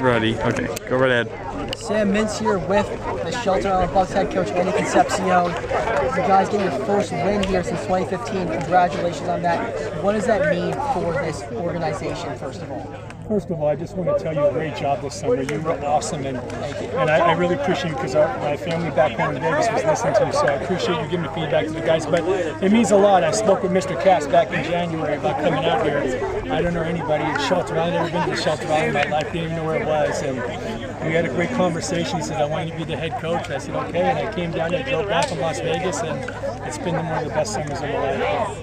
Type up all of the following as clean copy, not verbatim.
Ready. Okay, go right ahead. Sam Mintz here with the Shelter Island Bucks head coach Andy Concepcion. You guys getting your first win here since 2015. Congratulations on that. What does that mean for this organization, first of all? First of all, I just want to tell you a great job this summer. You were awesome, and I really appreciate you because my family back home in Vegas was listening to you, so I appreciate you giving me feedback to the guys. But it means a lot. I spoke with Mr. Cass back in January about coming out here. I don't know anybody at Shelter Island. I've never been to Shelter Island in my life. Didn't even know where it was, and we had a great conversation. He said, I want you to be the head coach. I said, okay, and I came down here, drove back from Las Vegas, and it's been one of the best summers of my life.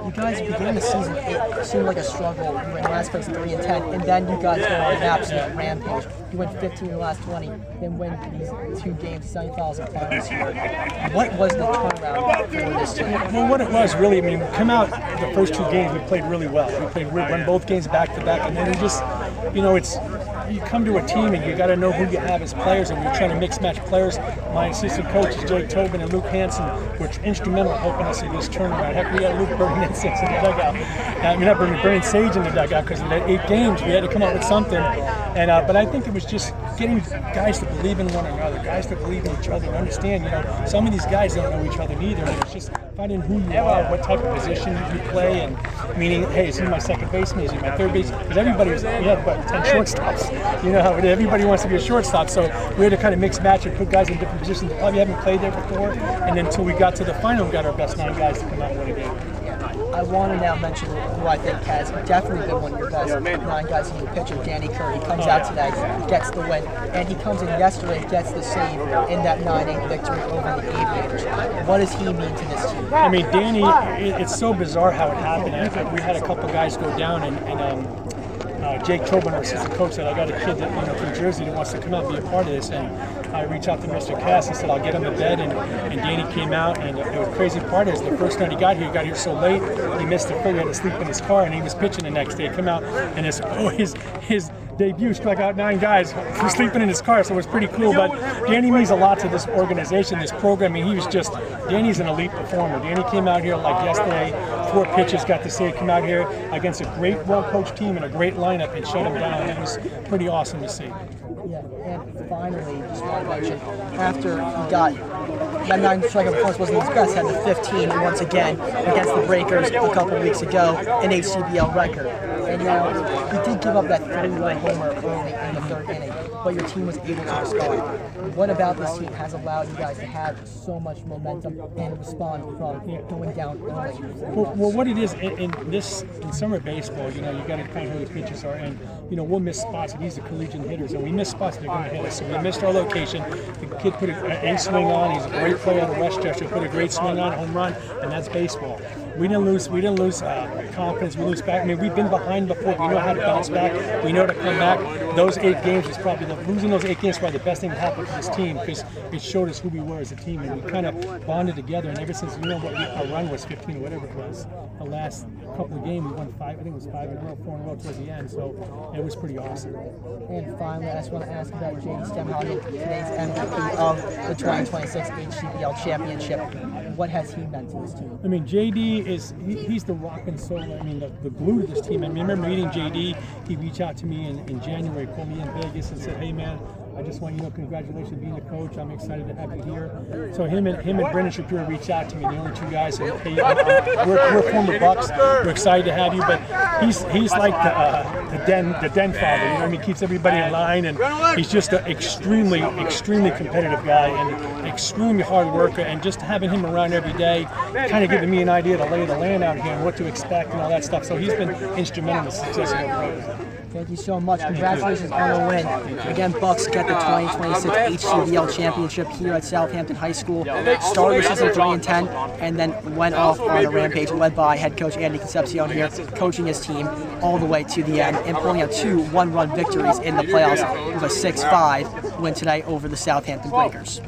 You guys began the season, it seemed like a struggle. You were in last place 3-10, and then you guys go on an absolute rampage. You went 15 in the last 20, then win these 2 games, semifinals and finals here. What was the turnaround for this team? Well, what it was really, I mean, we come out the first 2 games, we played really well. We won both games back to back, and then we just, you come to a team and you got to know who you have as players, and we're trying to mix match players. My assistant coaches, Jake Tobin and Luke Hansen, were instrumental in helping us in this tournament. Heck, we had Luke burning incense in the dugout. Not burning sage in the dugout because we had 8 games. We had to come up with something. But I think it was just getting guys to believe in one another, guys to believe in each other, and understand, some of these guys don't know each other neither. And it's just finding who you are, what type of position you play, and meaning, hey, is he my second baseman? Is he my third baseman? Because we had 10 shortstops. You know how everybody wants to be a shortstop, so we had to kind of mix match and put guys in different positions that probably haven't played there before. And then until we got to the final, we got our best 9 guys to come out and win a game. I want to now mention who I think has definitely been one of your best 9 guys in the pitcher, Danny Kerr. He comes out today, gets the win, and he comes in yesterday, gets the save in that 9-8 victory over the Aviators. What does he mean to this team? I mean, Danny, it's so bizarre how it happened. We had a couple guys go down, and Jake Tobin, our assistant coach, said, I got a kid that from Jersey that wants to come out and be a part of this. And I reached out to Mr. Cass and said, I'll get him to bed. And Danny came out, and the crazy part is the first night he got here so late, he missed the field. He had to sleep in his car, and he was pitching the next day. He came out, and his debut struck out 9 guys for sleeping in his car, so it was pretty cool. But Danny means a lot to this organization, this program. I mean, Danny's an elite performer. Danny came out here like yesterday, 4 pitches, got to say, come out here against a great, well-coached team and a great lineup and shut him down. It was pretty awesome to see. Yeah, and finally, just want to mention, after he got that 9 strikeout performance wasn't his best, had the 15 once again against the Breakers a couple weeks ago, an HCBL record. And now, he did give up that 3-run homer early in the 3rd inning, but your team was able to respond. What about this team has allowed you guys to have so much momentum and respond from going down early? Well, what it is in summer baseball, you got to kind of know who the pitchers are, and we'll miss spots, and these are collegiate hitters, and we miss spots, they're going to hit us. So we missed our location. The kid put a swing on. He's a great player on the Westchester. Put a great swing on, home run, and that's baseball. We didn't lose confidence. We lose back. I mean, we've been behind before. We know how to bounce back. We know to come back. Those 8 games was probably losing those 8 games was probably the best thing that happened to this team because it showed us who we were as a team, and we kind of bonded together. And ever since our run was 15 or whatever it was, the last couple of games we won 5. I think it was 5 in a row, 4 in a row towards the end. So it was pretty awesome. And finally, I just want to ask about J.D. Stemhagen, today's MVP of the 2026 HCBL Championship. What has he meant to this team? I mean, JD he's the rock and soul. I mean, the glue to this team. I remember meeting JD. He reached out to me in January, called me in Vegas and said, hey man, I just want you to know, congratulations on being a coach. I'm excited to have you here. So him and Brendan Shapiro reached out to me. The only 2 guys who, hey, we're former Bucks. We're excited to have you. But he's like the den father. He keeps everybody in line, and he's just an extremely competitive guy and extremely hard worker. And just having him around every day, kind of giving me an idea to lay the land out here and what to expect and all that stuff. So he's been instrumental in the success of the program. Thank you so much. Congratulations on the win. Again, Bucks get the 2026 HCBL Championship here at Southampton High School. Started the season 3-10, and then went off on a rampage led by head coach Andy Concepcion here, coaching his team all the way to the end and pulling out 2 one-run victories in the playoffs with a 6-5 win today over the Southampton Breakers.